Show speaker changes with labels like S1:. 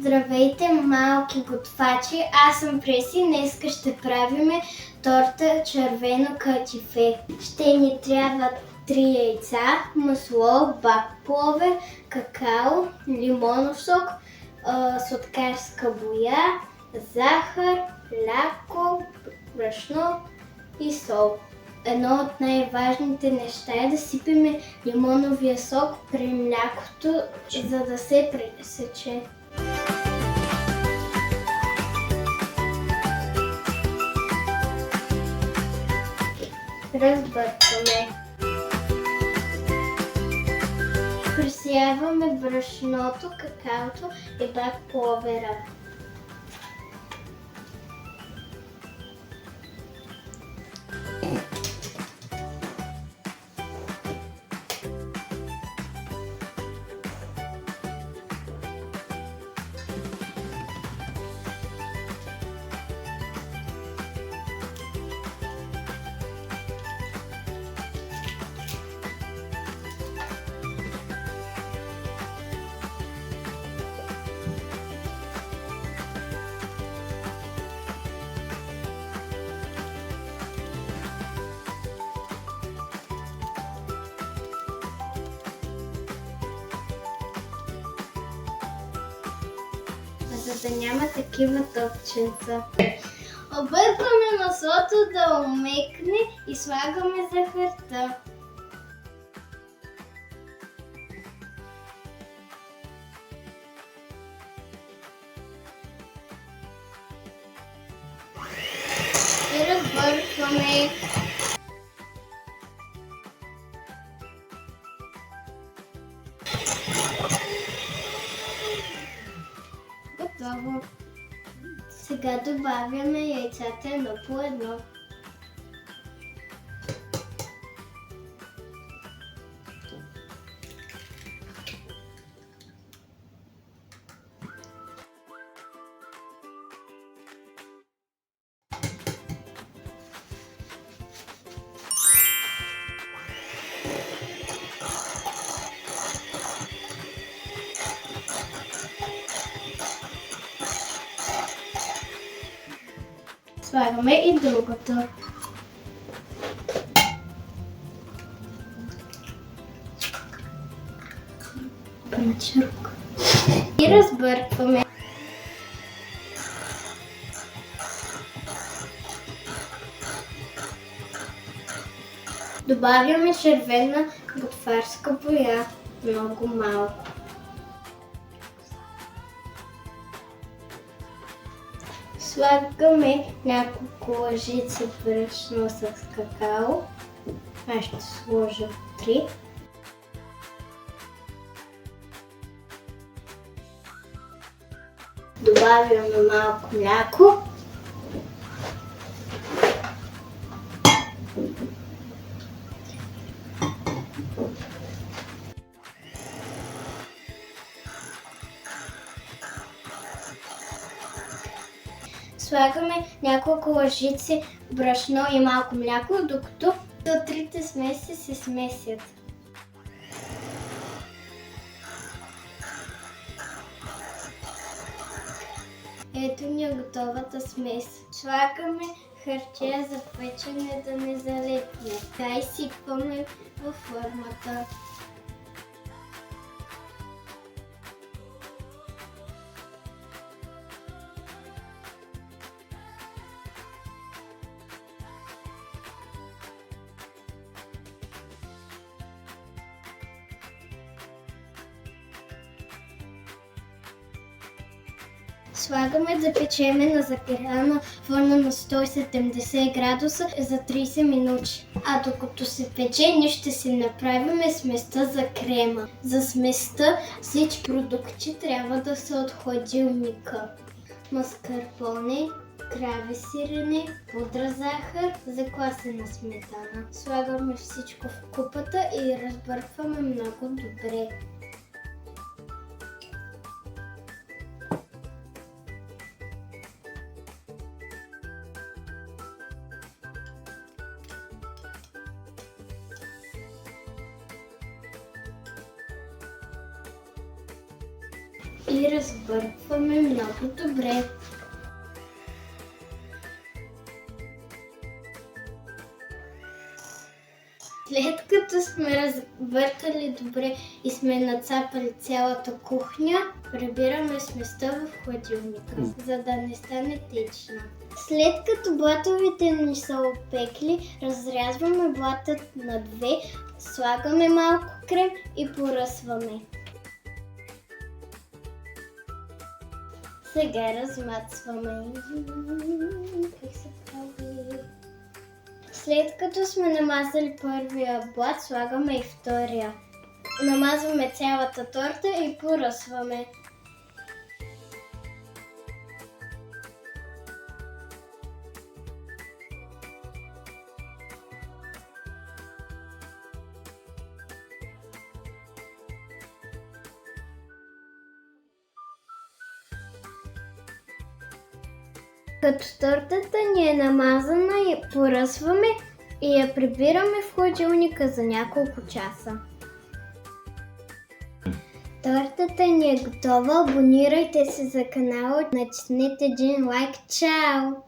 S1: Здравейте, малки готвачи! Аз съм Преси. Днес ще правим торта червено катифе. Ще ни трябват 3 яйца, масло, бак пловер, какао, лимонов сок, сладкарска боя, захар, мляко, брашно и сол. Едно от най-важните неща е да сипем лимоновия сок при млякото, за да се пресече. Разбъркваме. Пресяваме брашното, какаото и бак пловера. За да няма такива топченца. Объркваме маслото да омекне и слагаме захарта. И разбъркваме. Готово. Сега добавяме яйцата едно по едно. Слагаме и другото. И разбъркваме. Добавяме червена готварска боя, много малко. Слагаме няколко лъжици брашно с какао. Аз ще сложа 3. Добавяме малко мляко. Слагаме няколко лъжици брашно и малко мляко, докато трите смеси се смесят. Ето ни е готовата смес. Слагаме хартия за печене да не залепне. Така изсипваме във формата. Слагаме да печеме на загряна форма на 170 градуса за 30 минути. А докато се пече, ние ще си направим сместа за крема. За сместа всички продукти трябва да са от хладилника. Маскарпоне, крави сирене, пудра захар, заквасена сметана. Слагаме всичко в купата и разбъркваме много добре. И и разбъркваме много добре. След като сме разбъркали добре и сме нацапали цялата кухня, прибираме сместа в хладилника, за да не стане течна. След като блатовете ни са опекли, разрязваме блатът на две, слагаме малко крем и поръсваме. Сега размацваме. Как се прави? След като сме намазали първия блат, слагаме и втория. Намазваме цялата торта и поръсваме. Като тортата ни е намазана, я поръсваме и я прибираме в хладилника за няколко часа. Тортата ни е готова. Абонирайте се за канала, натиснете един лайк. Чао!